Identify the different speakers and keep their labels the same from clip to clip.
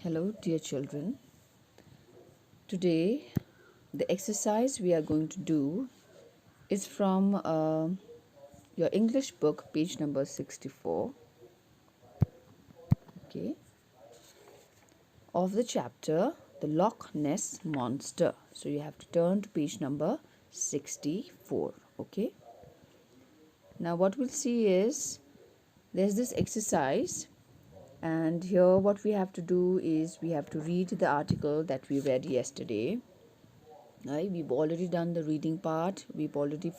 Speaker 1: Hello, dear children. Today, the exercise we are going to do is from your English book, page number 64, okay, of the chapter The Loch Ness Monster. So you have to turn to page number 64, okay. Now, what we'll see is there's this exercise, and here what we have to do is we have to read the article that we read yesterday. Right, we've already done the reading part. We are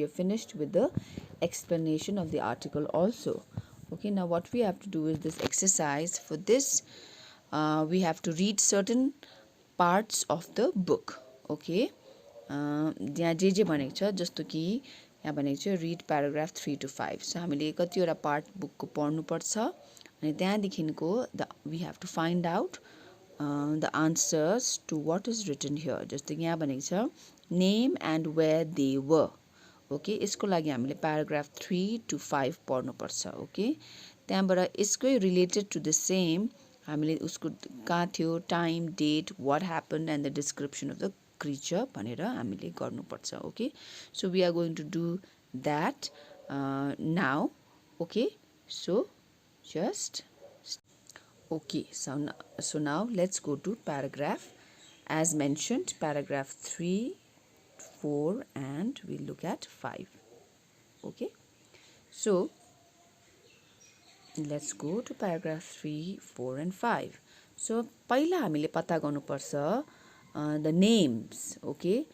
Speaker 1: finished with the explanation of the article also. Okay, now what we have to do is this exercise. For this, we have to read certain parts of the book. Okay, यहाँ जे भनेको छ जस्तो कि यहाँ भनेको छ read paragraph 3 to 5. So हामीले कतिवटा पार्ट बुकको पढ्नुपर्छ अनि त्यहाँदेखिको we have to find out the answers to what is written here. जस्तो कि यहाँ भनेको छ name and where they were. Okay, यसको लागि हामीले paragraph 3 to 5 पढ्नुपर्छ. Okay, त्यहाँबाट यसकै related to the same हामीले उसको कहाँ थियो, time, date, what happened and the description of the creature भनेर हामीले गर्नुपर्छ. Okay, so we are going to do that now. Okay, so just okay, so now let's go to paragraph as mentioned, paragraph 3, 4 and we'll look at 5. Okay, so let's go to paragraph 3, 4 and 5. So पहिला हामीले पत्ता गर्नुपर्छ the names. Okay,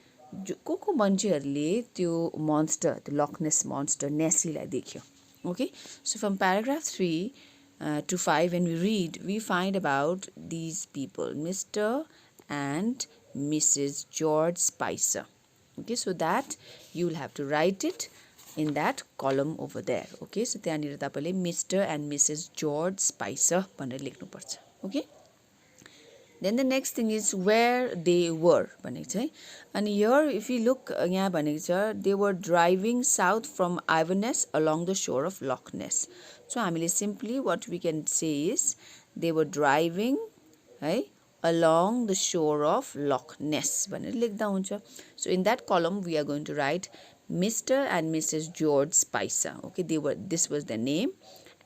Speaker 1: को मान्छेहरूले त्यो monster, the Loch Ness monster, Nessie-लाई देख्यो. Okay, so from paragraph 3 to 5, when we read, we find about these people, Mr. and Mrs. George Spicer. Okay, so that you will have to write it in that column over there. Okay, so त्यहाँनिर तपाईले Mr. and Mrs. George Spicer भनेर लेख्नुपर्छ. Okay, then the next thing is where they were भनेको छ है. अनि here if you look, यहाँ भनेको छ they were driving south from Inverness along the shore of Loch Ness. So हामीले simply what we can say is they were driving है along the shore of Loch Ness भनेर लेख्दा हुन्छ. So in that column we are going to write Mr. and Mrs. George Spicer. Okay, this was their name.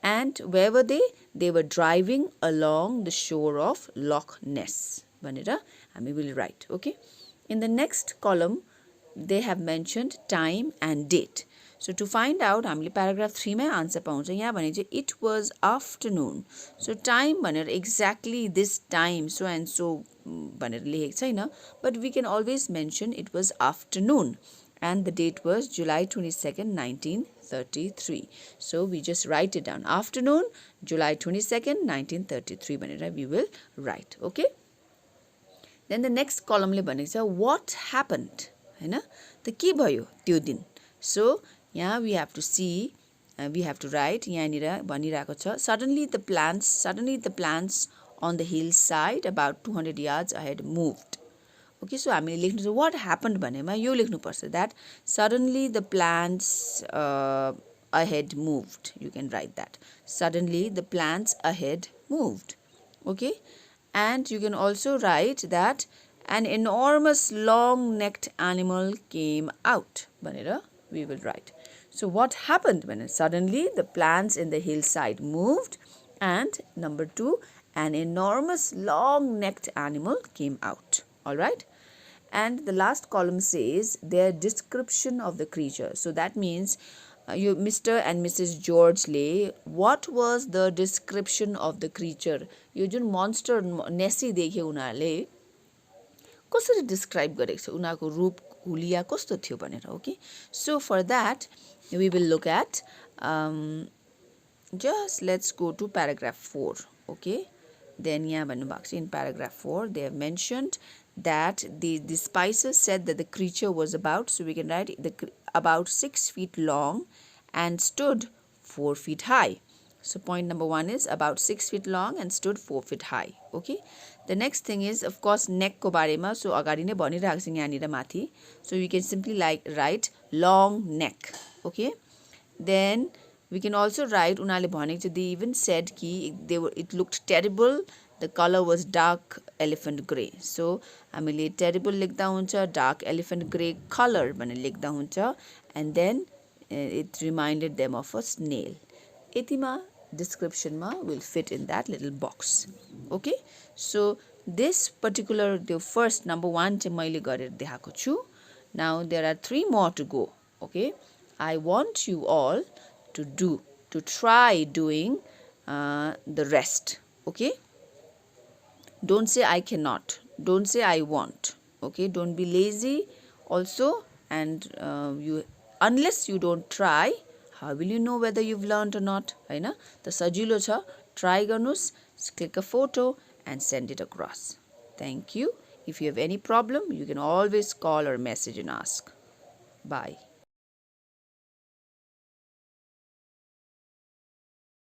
Speaker 1: And where were they? They were driving along the shore of Loch Ness. Vanira, we will write. Okay. In the next column, they have mentioned time and date. So to find out, paragraph 3 mein answer pauncha. Yaha bhaneko it was afternoon. So time bhanera exactly this time so and so bhanera leheko chaina, but we can always mention it was afternoon. And the date was July 22nd, 1933. So we just write it down. Afternoon, July 22nd, 1933. Bhanera we will write. Okay. Then the next column le bhaneko cha what happened. हैन त के भयो त्यो दिन. So यहाँ we have to see, we have to write. यहाँनिर भनिरहेको छ suddenly the plants on the hillside about 200 yards ahead moved. Okay, so हामीले लेख्नु छ what happened भनेमा यो लेख्नु पर्छ that suddenly the plants ahead moved. You can write that. Suddenly the plants ahead moved. Okay, and you can also write that an enormous long-necked animal came out. भनेर we will write. So what happened when suddenly the plants in the hillside moved, and number 2, an enormous long-necked animal came out. All right, and the last column says their description of the creature. So that means you Mr. and Mrs. George ले what was the description of the creature. Yo Jun monster Nessie देखे उनीहरूले कसरी describe गरेको छ, उनीहरूको रूप हुलिया कस्तो थियो भनेर. Okay, so for that we will look at just let's go to paragraph 4. Okay, then यहाँ भन्नुभएको छ in paragraph 4 they have mentioned that the Spicers said that the creature was about, so we can write about 6 feet long and stood 4 feet high. So point number 1 is about 6 feet long and stood 4 feet high. Okay, the next thing is of course neck ko barema. So agadi नै भनिरहेको छ यहाँनिर माथि. So we can simply write long neck. Okay, then we can also write उनीहरूले भनेको छ they even said कि it looked terrible the color was dark elephant gray. So हामीले terrible लेख्दा हुन्छ, dark elephant gray color भनेर लेख्दा हुन्छ, and then it reminded them of a snail. यतिमा description ma will fit in that little box. Okay, so this particular the first number 1 चाहिँ मैले गरेर देखाएको छु. Now there are 3 more to go. Okay, I want you all to try doing the rest. Okay, don't say I cannot, don't say I won't. Okay, don't be lazy also, and you unless you don't try, how will you know whether you've learned or not? हैन त सजिलो छ, try गर्नुस्, click a photo and send it across. Thank you. If you have any problem, you can always call or message and ask. Bye.